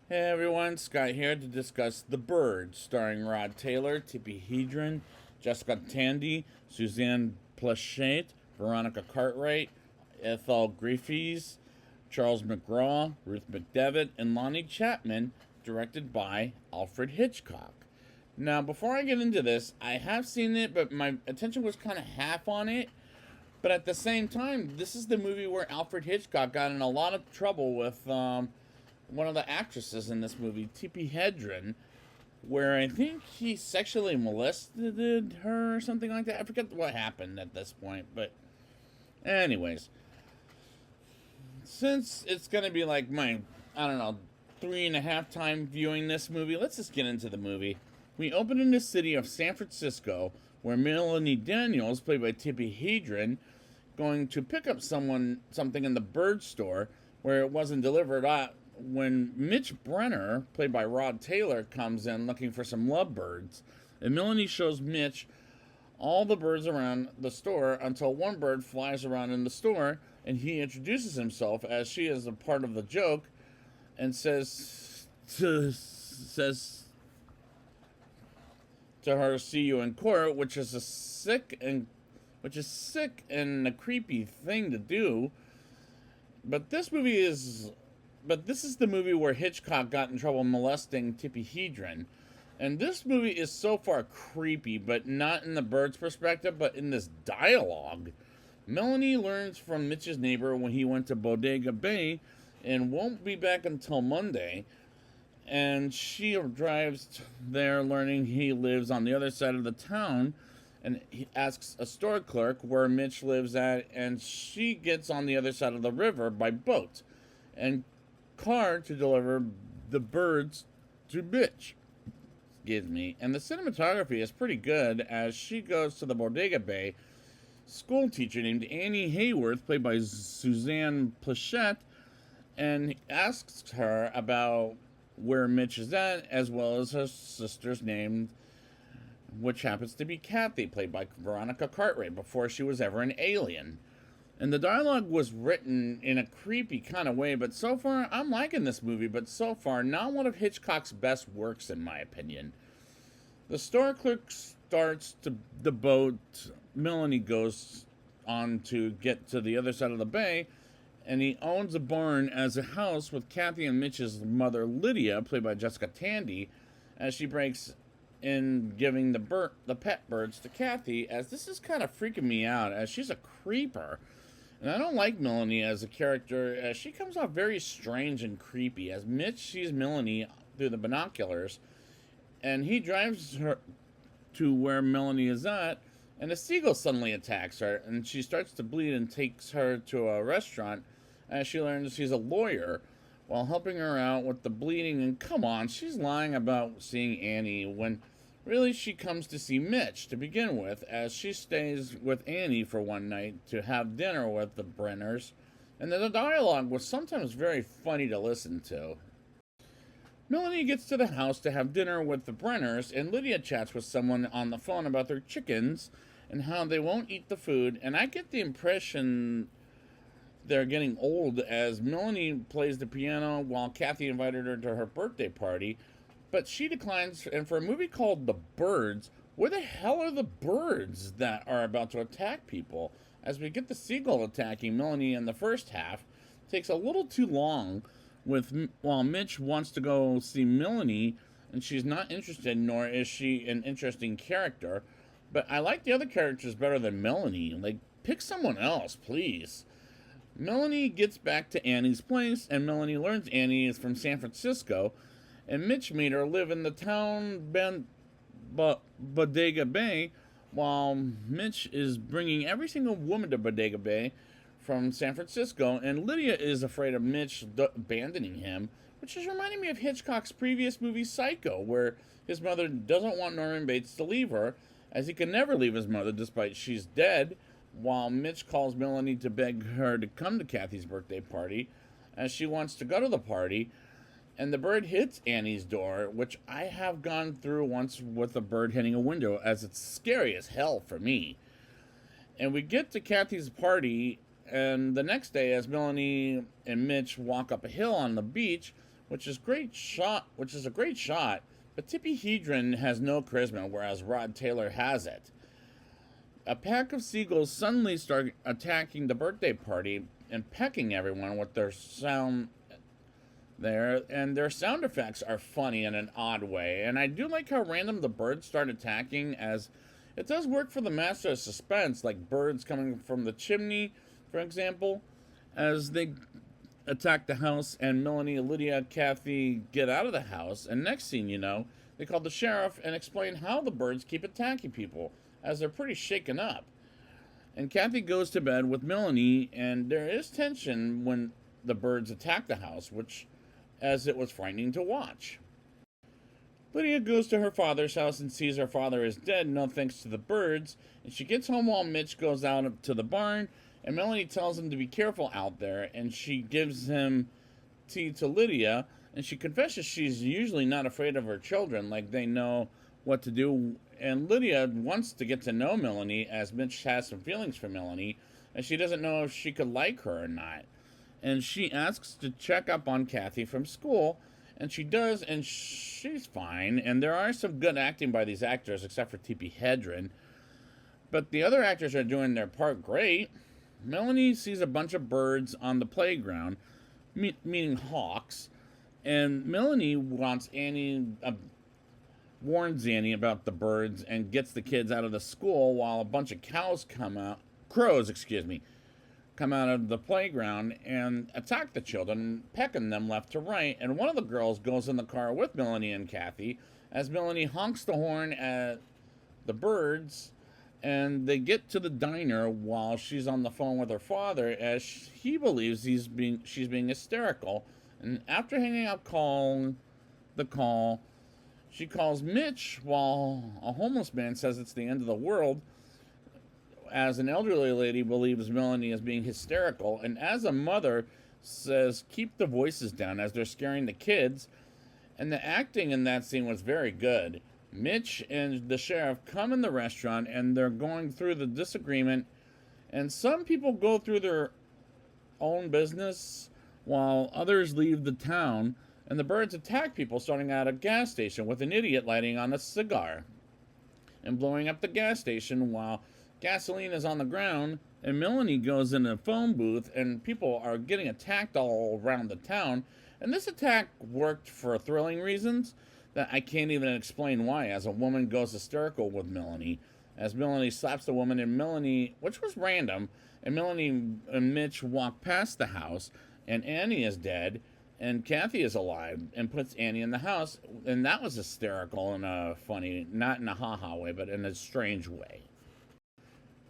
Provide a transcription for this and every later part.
Hey everyone, Scott here to discuss The Bird, starring Rod Taylor, Tippi Hedren, Jessica Tandy, Suzanne Pleshette, Veronica Cartwright, Ethel Griffiths, Charles McGraw, Ruth McDevitt, and Lonnie Chapman, directed by Alfred Hitchcock. Now, before I get into this, I have seen it, but my attention was kind of half on it. But at the same time, this is the movie where Alfred Hitchcock got in a lot of trouble with one of the actresses in this movie, Tippi Hedren, where I think he sexually molested her or something like that. I forget what happened at this point, but anyways, since it's gonna be like my, I don't know, 3.5 time viewing this movie, let's just get into the movie. We open in the city of San Francisco, where Melanie Daniels, played by Tippi Hedren, going to pick up something in the bird store where it wasn't delivered at when Mitch Brenner, played by Rod Taylor, comes in looking for some lovebirds. And Melanie shows Mitch all the birds around the store until one bird flies around in the store and he introduces himself as she is a part of the joke and says to her, "See you in court," which is sick and a creepy thing to do. But this is the movie where Hitchcock got in trouble molesting Tippi Hedren. And this movie is so far creepy, but not in the bird's perspective, but in this dialogue. Melanie learns from Mitch's neighbor when he went to Bodega Bay and won't be back until Monday. And she drives there learning he lives on the other side of the town, and he asks a store clerk where Mitch lives at, and she gets on the other side of the river by boat and car to deliver the birds to Mitch. Excuse me. And the cinematography is pretty good as she goes to the Bodega Bay school teacher named Annie Hayworth, played by Suzanne Pleshette, and asks her about where Mitch is at, as well as her sister's name, which happens to be Kathy, played by Veronica Cartwright, before she was ever an alien. And the dialogue was written in a creepy kind of way, but so far, I'm liking this movie, but so far, not one of Hitchcock's best works, in my opinion. The store clerk starts to the boat Melanie goes on to get to the other side of the bay, and he owns a barn as a house with Kathy and Mitch's mother, Lydia, played by Jessica Tandy, as she breaks in giving the pet birds to Kathy, as this is kind of freaking me out, as she's a creeper. And I don't like Melanie as a character, as she comes off very strange and creepy, as Mitch sees Melanie through the binoculars, and he drives her to where Melanie is at, and a seagull suddenly attacks her, and she starts to bleed and takes her to a restaurant, as she learns she's a lawyer, while helping her out with the bleeding. And come on, she's lying about seeing Annie when really she comes to see Mitch to begin with, as she stays with Annie for one night to have dinner with the Brenners. And the dialogue was sometimes very funny to listen to. Melanie gets to the house to have dinner with the Brenners, and Lydia chats with someone on the phone about their chickens and how they won't eat the food. And I get the impression they're getting old, as Melanie plays the piano while Kathy invited her to her birthday party, but she declines. And for a movie called The Birds, where the hell are the birds that are about to attack people? As we get the seagull attacking Melanie in the first half, it takes a little too long while Mitch wants to go see Melanie, and she's not interested, nor is she an interesting character. But I like the other characters better than Melanie. Like, pick someone else, please. Melanie gets back to Annie's place, and Melanie learns Annie is from San Francisco, and Mitch made her live in the town Bodega Bay, while Mitch is bringing every single woman to Bodega Bay from San Francisco, and Lydia is afraid of Mitch abandoning him, which is reminding me of Hitchcock's previous movie Psycho, where his mother doesn't want Norman Bates to leave her, as he can never leave his mother despite she's dead, while Mitch calls Melanie to beg her to come to Kathy's birthday party, as she wants to go to the party. And the bird hits Annie's door, which I have gone through once with a bird hitting a window, as it's scary as hell for me. And we get to Kathy's party, and the next day, as Melanie and Mitch walk up a hill on the beach, which is a great shot, but Tippi Hedren has no charisma, whereas Rod Taylor has it. A pack of seagulls suddenly start attacking the birthday party and pecking everyone with their sound there, and their sound effects are funny in an odd way. And I do like how random the birds start attacking, as it does work for the master of suspense, like birds coming from the chimney, for example, as they attack the house, and Melanie, Lydia, Kathy get out of the house, and next scene, they call the sheriff and explain how the birds keep attacking people, as they're pretty shaken up. And Kathy goes to bed with Melanie, and there is tension when the birds attack the house, which, as it was frightening to watch. Lydia goes to her father's house and sees her father is dead, no thanks to the birds, and she gets home while Mitch goes out to the barn, and Melanie tells him to be careful out there, and she gives him tea to Lydia, and she confesses she's usually not afraid of her children, like they know what to do, and Lydia wants to get to know Melanie, as Mitch has some feelings for Melanie, and she doesn't know if she could like her or not. And she asks to check up on Kathy from school, and she does, and she's fine, and there are some good acting by these actors, except for Tippi Hedren, but the other actors are doing their part great. Melanie sees a bunch of birds on the playground, meaning hawks, and Melanie warns Annie about the birds and gets the kids out of the school, while a bunch of crows, come out of the playground and attack the children, pecking them left to right, and one of the girls goes in the car with Melanie and Kathy, as Melanie honks the horn at the birds, and they get to the diner while she's on the phone with her father, as he believes she's being hysterical. And after hanging up the call, she calls Mitch while a homeless man says it's the end of the world, as an elderly lady believes Melanie is being hysterical, and as a mother says keep the voices down as they're scaring the kids. And the acting in that scene was very good. Mitch and the sheriff come in the restaurant, and they're going through the disagreement, and some people go through their own business while others leave the town, and the birds attack people starting at a gas station with an idiot lighting on a cigar and blowing up the gas station while gasoline is on the ground, and Melanie goes in a phone booth, and people are getting attacked all around the town. And this attack worked for thrilling reasons that I can't even explain why, as a woman goes hysterical with Melanie, as Melanie slaps the woman, and Melanie, which was random, and Melanie and Mitch walk past the house, and Annie is dead, and Kathy is alive, and puts Annie in the house, and that was hysterical in a funny, not in a ha-ha way, but in a strange way.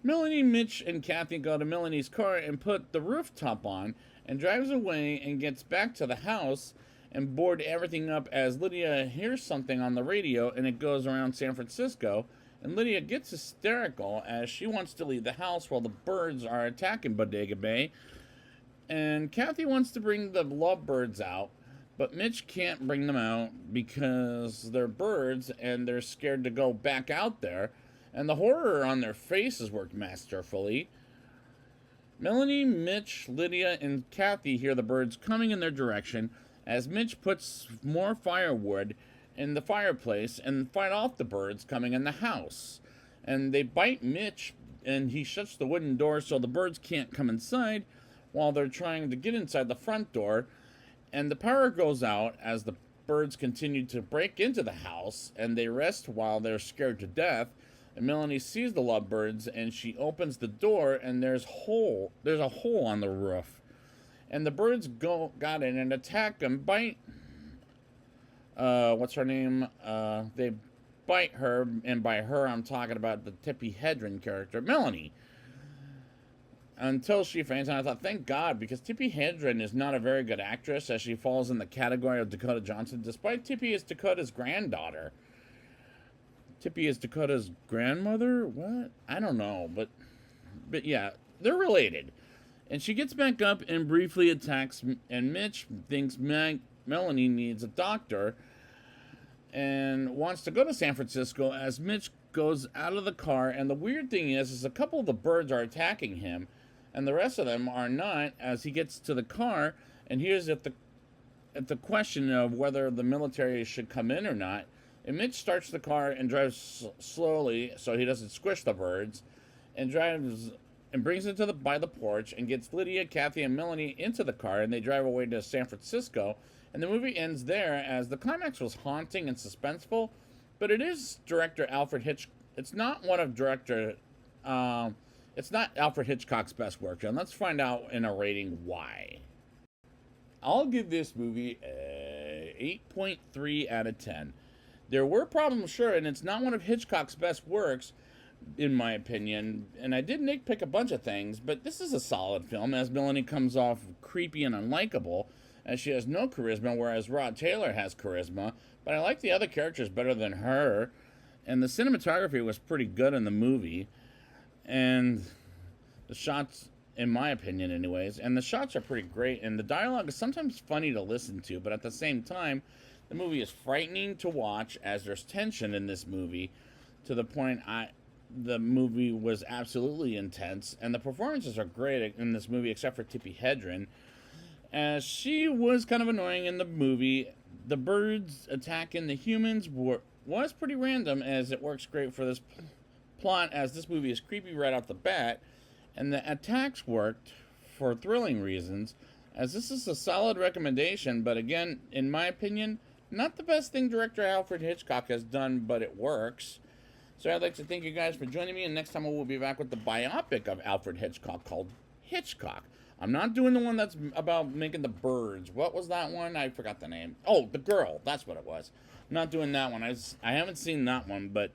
Melanie, Mitch, and Kathy go to Melanie's car and put the rooftop on, and drives away and gets back to the house and board everything up, as Lydia hears something on the radio, and it goes around San Francisco, and Lydia gets hysterical as she wants to leave the house while the birds are attacking Bodega Bay, and Kathy wants to bring the lovebirds out, but Mitch can't bring them out because they're birds and they're scared to go back out there, and the horror on their faces worked masterfully. Melanie, Mitch, Lydia, and Kathy hear the birds coming in their direction as Mitch puts more firewood in the fireplace and fight off the birds coming in the house. And they bite Mitch, and he shuts the wooden door so the birds can't come inside while they're trying to get inside the front door. And the power goes out as the birds continue to break into the house, and they rest while they're scared to death. And Melanie sees the lovebirds, and she opens the door, and there's a hole on the roof. And the birds got in and attack and bite, what's her name? They bite her, and by her I'm talking about the Tippi Hedren character, Melanie. Until she faints, and I thought, thank God, because Tippi Hedren is not a very good actress, as she falls in the category of Dakota Johnson, despite Tippi is Dakota's granddaughter. Tippi is Dakota's grandmother? What? I don't know, but yeah, they're related. And she gets back up and briefly attacks, and Mitch thinks Melanie needs a doctor and wants to go to San Francisco as Mitch goes out of the car. And the weird thing is a couple of the birds are attacking him, and the rest of them are not, as he gets to the car and hears if at the question of whether the military should come in or not, and Mitch starts the car and drives slowly so he doesn't squish the birds, and drives and brings it to the by the porch and gets Lydia, Kathy, and Melanie into the car, and they drive away to San Francisco. And the movie ends there, as the climax was haunting and suspenseful, but it is director Alfred Hitchcock. It's not one of director. It's not Alfred Hitchcock's best work, and let's find out in a rating why. I'll give this movie a 8.3 out of 10. There were problems, sure, and it's not one of Hitchcock's best works, in my opinion. And I did nitpick a bunch of things, but this is a solid film, as Melanie comes off creepy and unlikable, as she has no charisma, whereas Rod Taylor has charisma. But I like the other characters better than her, and the cinematography was pretty good in the movie, and the shots, in my opinion anyways, and the shots are pretty great, and the dialogue is sometimes funny to listen to, but at the same time, the movie is frightening to watch, as there's tension in this movie, to the point the movie was absolutely intense, and the performances are great in this movie, except for Tippi Hedren, as she was kind of annoying in the movie. The birds attacking the humans was pretty random, as it works great for this plot, as this movie is creepy right off the bat, and the attacks worked for thrilling reasons, as this is a solid recommendation, but again, in my opinion, not the best thing director Alfred Hitchcock has done, but it works. So I'd like to thank you guys for joining me, and next time I will be back with the biopic of Alfred Hitchcock called Hitchcock. I'm not doing the one that's about making the birds. What was that one? I forgot the name. Oh, The Girl. That's what it was. I'm not doing that one. I haven't seen that one, but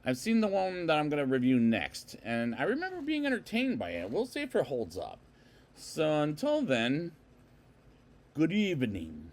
I've seen the one that I'm going to review next, and I remember being entertained by it. We'll see if it holds up. So until then, good evening.